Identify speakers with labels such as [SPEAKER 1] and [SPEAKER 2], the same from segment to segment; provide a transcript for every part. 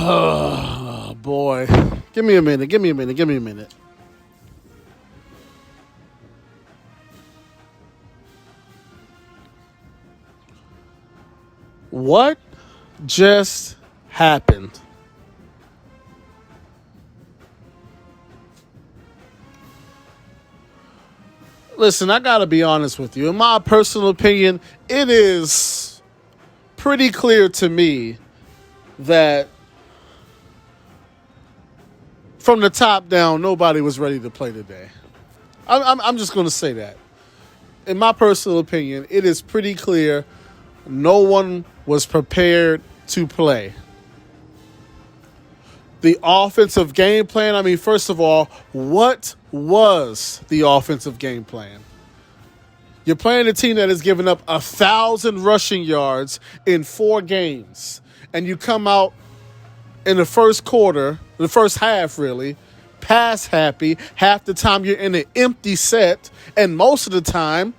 [SPEAKER 1] Oh, boy. Give me a minute. What just happened? Listen, I gotta be honest with you. In my personal opinion, it is pretty clear to me that from the top down, nobody was ready to play today. I'm just going to say that. In my personal opinion, it is pretty clear no one was prepared to play. The offensive game plan, first of all, what was the offensive game plan? You're playing a team that has given up 1,000 rushing yards in 4 games, and you come out in the first quarter, the first half really, pass happy. Half the time you're in an empty set, and most of the time,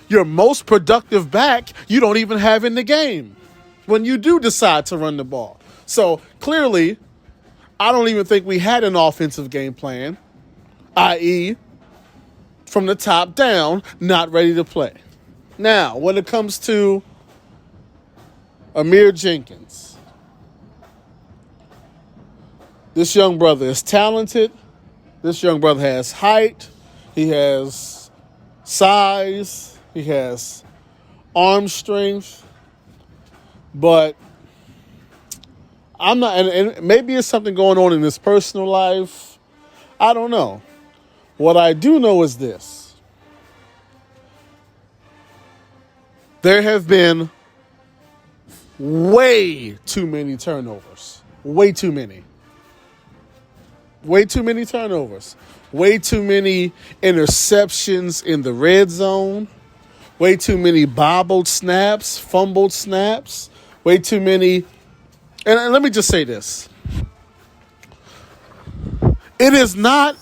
[SPEAKER 1] your most productive back you don't even have in the game when you do decide to run the ball. So clearly, I don't even think we had an offensive game plan, i.e., from the top down, not ready to play. Now, when it comes to Amir Jenkins, this young brother is talented. This young brother has height. He has size. He has arm strength. But I'm not, and maybe it's something going on in his personal life. I don't know. What I do know is this. There have been way too many turnovers. Way too many. Way too many turnovers. Way too many interceptions in the red zone. Way too many bobbled snaps, fumbled snaps. Way too many. And let me just say this. It is not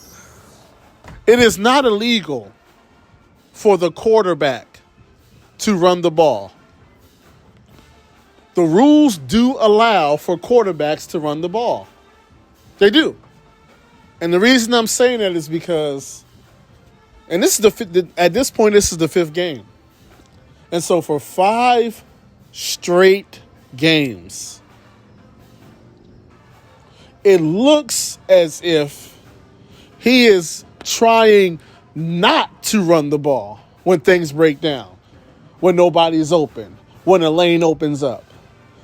[SPEAKER 1] illegal for the quarterback to run the ball. The rules do allow for quarterbacks to run the ball. They do. And the reason I'm saying that is because, and this is at this point, this is the 5th game. And so for 5 straight games, it looks as if he is trying not to run the ball when things break down, when nobody's open, when a lane opens up.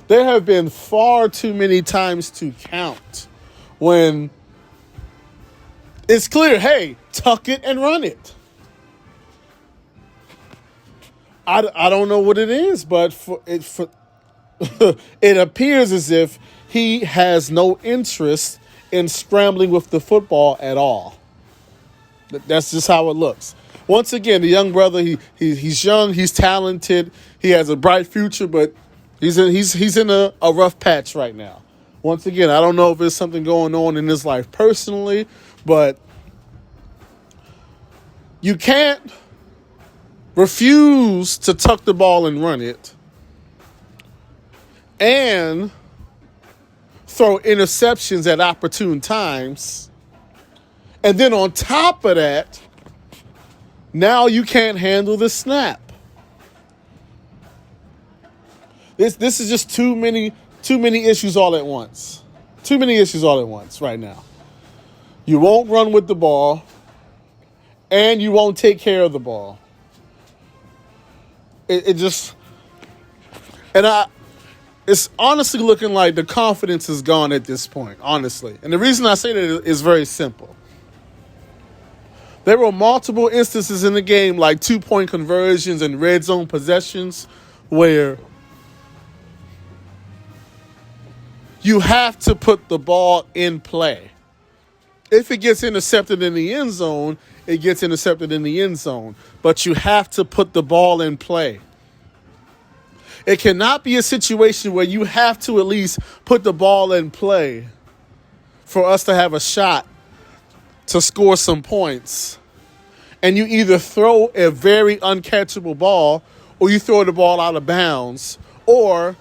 [SPEAKER 1] There have been far too many times to count when it's clear, hey, tuck it and run it. I don't know what it is, but it appears as if he has no interest in scrambling with the football at all. That's just how it looks. Once again, the young brother, he's young, he's talented, he has a bright future, but he's in a rough patch right now. Once again, I don't know if there's something going on in his life personally, but you can't refuse to tuck the ball and run it and throw interceptions at opportune times. And then on top of that, now you can't handle the snap. This is just too many issues all at once. Too many issues all at once right now. You won't run with the ball, and you won't take care of the ball. It's honestly looking like the confidence is gone at this point, honestly. And the reason I say that is very simple. There were multiple instances in the game, like 2-point conversions and red zone possessions, where you have to put the ball in play. If it gets intercepted in the end zone, it gets intercepted in the end zone. But you have to put the ball in play. It cannot be a situation where you have to at least put the ball in play for us to have a shot to score some points. And you either throw a very uncatchable ball or you throw the ball out of bounds, or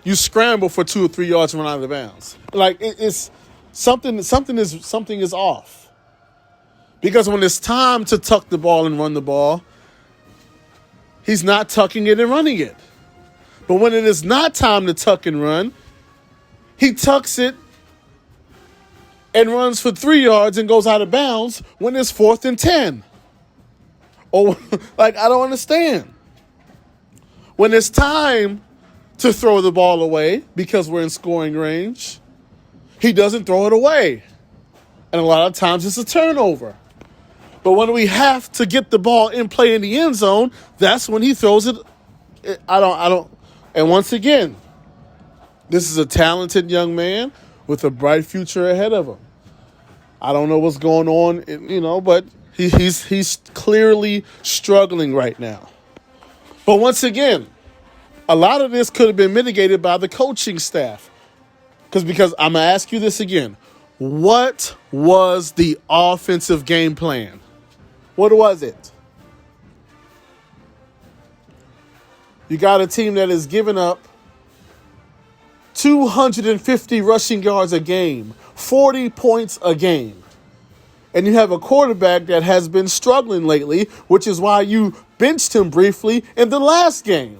[SPEAKER 1] you scramble for 2 or 3 yards and run out of bounds. Like it's something is off. Because when it's time to tuck the ball and run the ball, he's not tucking it and running it. But when it is not time to tuck and run, he tucks it and runs for 3 yards and goes out of bounds when it's 4th and 10. Or, like, I don't understand. When it's time to throw the ball away because we're in scoring range, he doesn't throw it away. And a lot of times it's a turnover. But when we have to get the ball in play in the end zone, that's when he throws it. I don't. And once again, this is a talented young man with a bright future ahead of him. I don't know what's going on, but he's clearly struggling right now. But once again, a lot of this could have been mitigated by the coaching staff. Because I'm going to ask you this again. What was the offensive game plan? What was it? You got a team that is giving up 250 rushing yards a game, 40 points a game. And you have a quarterback that has been struggling lately, which is why you benched him briefly in the last game.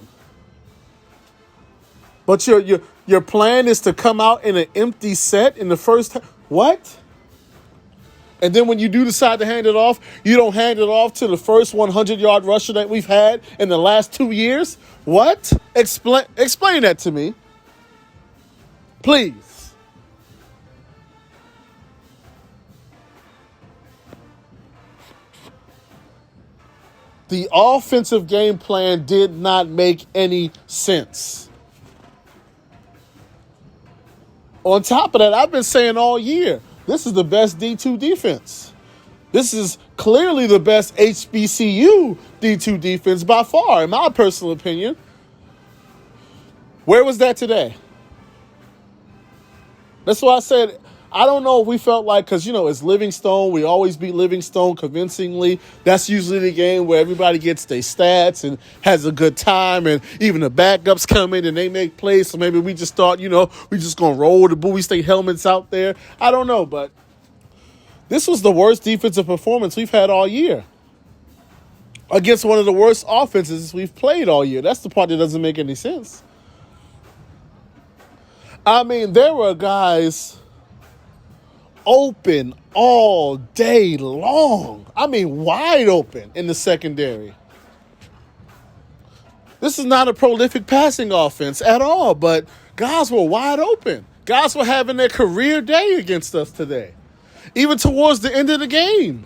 [SPEAKER 1] But your plan is to come out in an empty set in the first half. What? And then when you do decide to hand it off, you don't hand it off to the first 100-yard rusher that we've had in the last 2 years? What? Explain that to me. Please. The offensive game plan did not make any sense. On top of that, I've been saying all year, this is the best D2 defense. This is clearly the best HBCU D2 defense by far, in my personal opinion. Where was that today? That's why I said, I don't know if we felt like, because, it's Livingstone. We always beat Livingstone convincingly. That's usually the game where everybody gets their stats and has a good time, and even the backups come in and they make plays. So maybe we just thought, we just going to roll the Bowie State helmets out there. I don't know, but this was the worst defensive performance we've had all year against one of the worst offenses we've played all year. That's the part that doesn't make any sense. I mean, there were guys open all day long. I mean, wide open in the secondary. This is not a prolific passing offense at all, but guys were wide open. Guys were having their career day against us today, even towards the end of the game,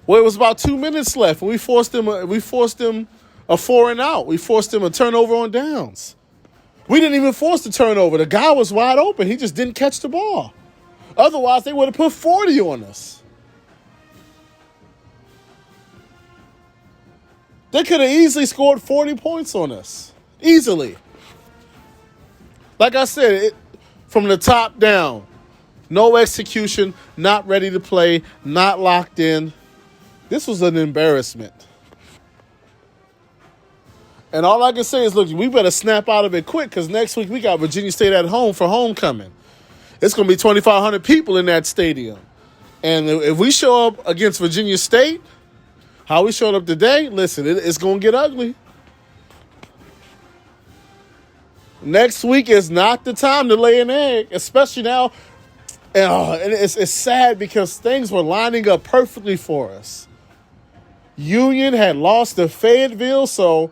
[SPEAKER 1] where it was about 2 minutes left, and we forced them a 4 and out. We forced them a turnover on downs. We didn't even force the turnover. The guy was wide open. He just didn't catch the ball. Otherwise, they would have put 40 on us. They could have easily scored 40 points on us. Easily. Like I said, from the top down, no execution, not ready to play, not locked in. This was an embarrassment. And all I can say is, look, we better snap out of it quick, because next week we got Virginia State at home for homecoming. It's going to be 2,500 people in that stadium. And if we show up against Virginia State, how we showed up today, listen, it's going to get ugly. Next week is not the time to lay an egg, especially now. And it's sad because things were lining up perfectly for us. Union had lost to Fayetteville, so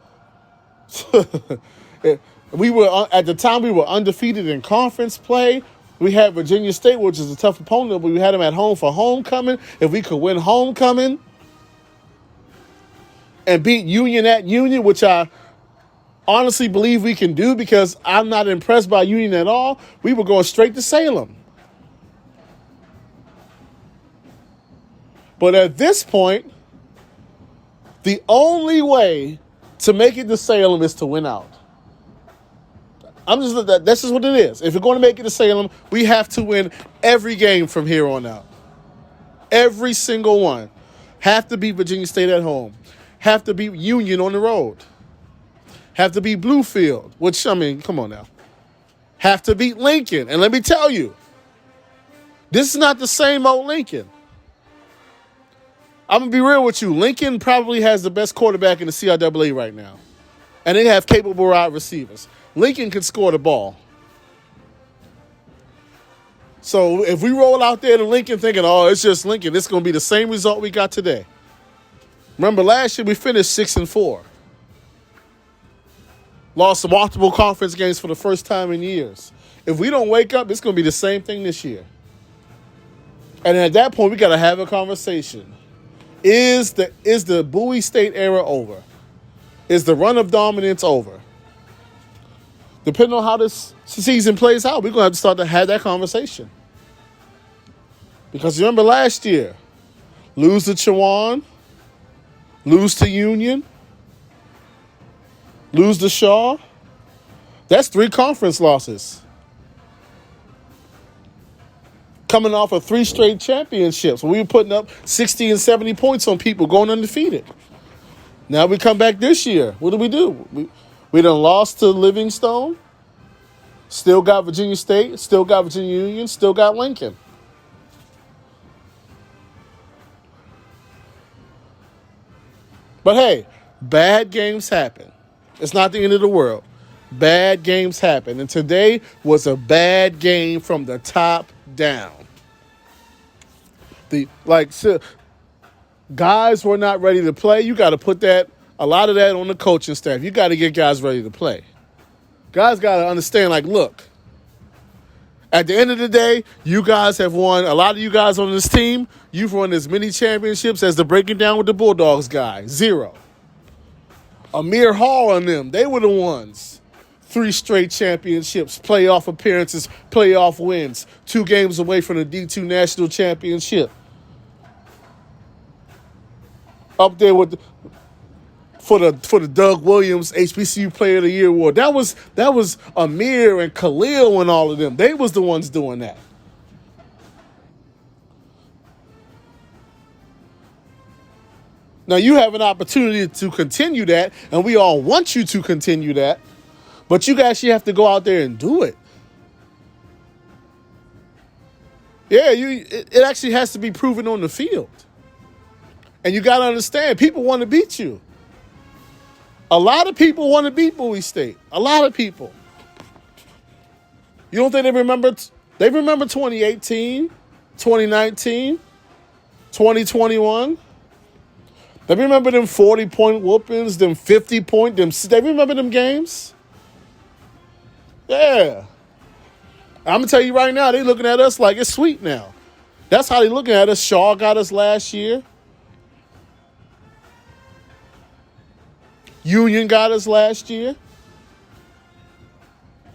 [SPEAKER 1] we were at the time we were undefeated in conference play. We had Virginia State, which is a tough opponent, but we had them at home for homecoming. If we could win homecoming and beat Union at Union, which I honestly believe we can do because I'm not impressed by Union at all, we were going straight to Salem. But at this point, the only way to make it to Salem is to win out. That's just what it is. If we're going to make it to Salem, we have to win every game from here on out. Every single one. Have to beat Virginia State at home. Have to beat Union on the road. Have to beat Bluefield, which, I mean, come on now. Have to beat Lincoln. And let me tell you, this is not the same old Lincoln. I'm going to be real with you. Lincoln probably has the best quarterback in the CIAA right now. And they have capable wide receivers. Lincoln can score the ball. So if we roll out there to Lincoln thinking, oh, it's just Lincoln, it's going to be the same result we got today. Remember, last year we finished 6-4. Lost multiple conference games for the first time in years. If we don't wake up, it's going to be the same thing this year. And at that point, we got to have a conversation. Is the Bowie State era over? Is the run of dominance over? Depending on how this season plays out, we're going to have to start to have that conversation. Because remember last year, lose to Chowan, lose to Union, lose to Shaw. That's 3 conference losses. Coming off of 3 straight championships. We were putting up 60 and 70 points on people going undefeated. Now we come back this year. What do? We done lost to Livingstone. Still got Virginia State. Still got Virginia Union. Still got Lincoln. But hey, bad games happen. It's not the end of the world. Bad games happen. And today was a bad game from the top down. Guys were not ready to play. You got to put a lot of that on the coaching staff. You got to get guys ready to play. Guys got to understand, look, at the end of the day, you guys have won, a lot of you guys on this team, you've won as many championships as the Breaking Down with the Bulldogs guy. 0. Amir Hall and them, they were the ones. 3 straight championships, playoff appearances, playoff wins, 2 games away from the D2 National Championship. Up there for the Doug Williams HBCU Player of the Year award. That was Amir and Khalil and all of them. They was the ones doing that. Now you have an opportunity to continue that, and we all want you to continue that, but you actually have to go out there and do it. Yeah, it actually has to be proven on the field. And you got to understand, people want to beat you. A lot of people want to beat Bowie State. A lot of people. You don't think they remember? They remember 2018, 2019, 2021. They remember them 40-point whoopings, them 50-point, they remember them games? Yeah. I'm going to tell you right now, they looking at us like it's sweet now. That's how they looking at us. Shaw got us last year. Union got us last year.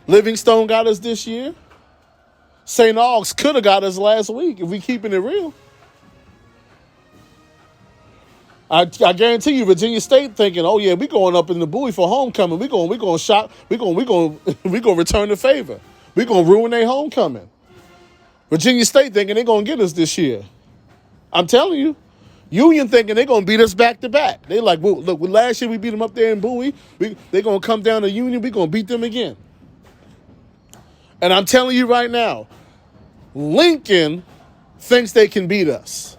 [SPEAKER 1] Livingstone got us this year. St. Aug's could have got us last week if we keeping it real. I guarantee you, Virginia State thinking, oh yeah, we going up in the Bowie for homecoming. We going shop. We going return the favor. We going to ruin their homecoming. Virginia State thinking they're going to get us this year. I'm telling you. Union thinking they're going to beat us back to back. They like, well, look, last year we beat them up there in Bowie. They're going to come down to Union. We're going to beat them again. And I'm telling you right now, Lincoln thinks they can beat us.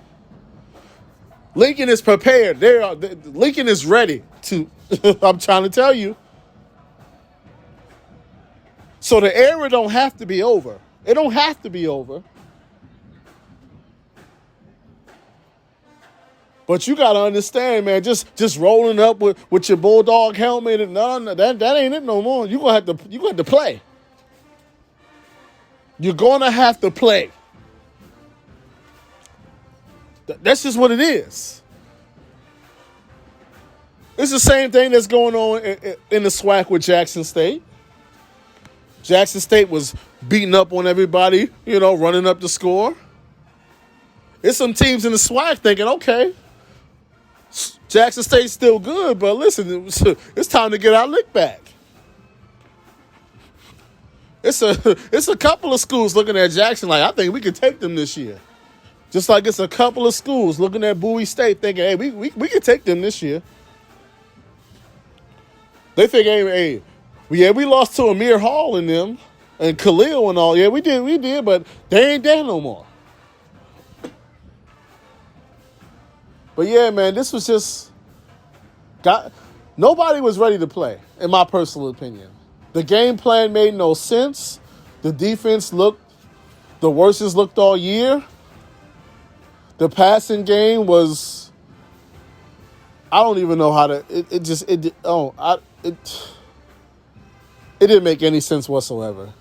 [SPEAKER 1] Lincoln is prepared. Lincoln is ready to, I'm trying to tell you. So the era don't have to be over. It don't have to be over. But you got to understand, man, just rolling up with your Bulldog helmet, and no, that ain't it no more. You're going to have to play. You're going to have to play. That's just what it is. It's the same thing that's going on in the SWAC with Jackson State. Jackson State was beating up on everybody, running up the score. It's some teams in the SWAC thinking, okay, Jackson State's still good, but listen, it's time to get our lick back. It's a couple of schools looking at Jackson like, I think we can take them this year. Just like it's a couple of schools looking at Bowie State thinking, hey, we can take them this year. They think, hey, yeah, we lost to Amir Hall and them and Khalil and all. Yeah, we did, but they ain't there no more. But yeah, man, this was just nobody was ready to play, in my personal opinion. The game plan made no sense. The defense looked the worst it's looked all year. The passing game was, I don't even know how to. It didn't make any sense whatsoever.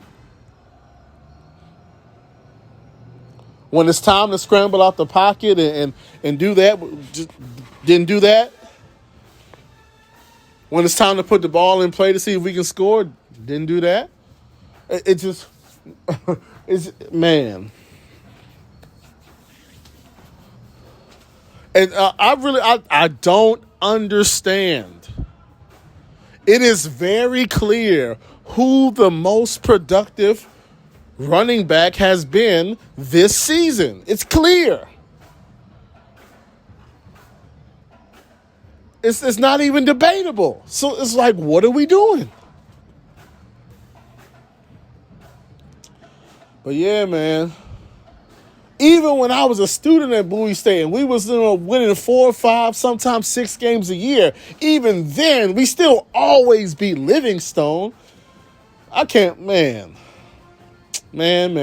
[SPEAKER 1] When it's time to scramble out the pocket and do that, just didn't do that. When it's time to put the ball in play to see if we can score, didn't do that. It just, it's, man. And I don't understand. It is very clear who the most productive running back has been this season. It's clear. It's not even debatable. So it's like, what are we doing? But yeah, man. Even when I was a student at Bowie State and we was winning 4 or 5, sometimes 6 games a year, even then, we still always beat Livingstone. I can't, man. Man.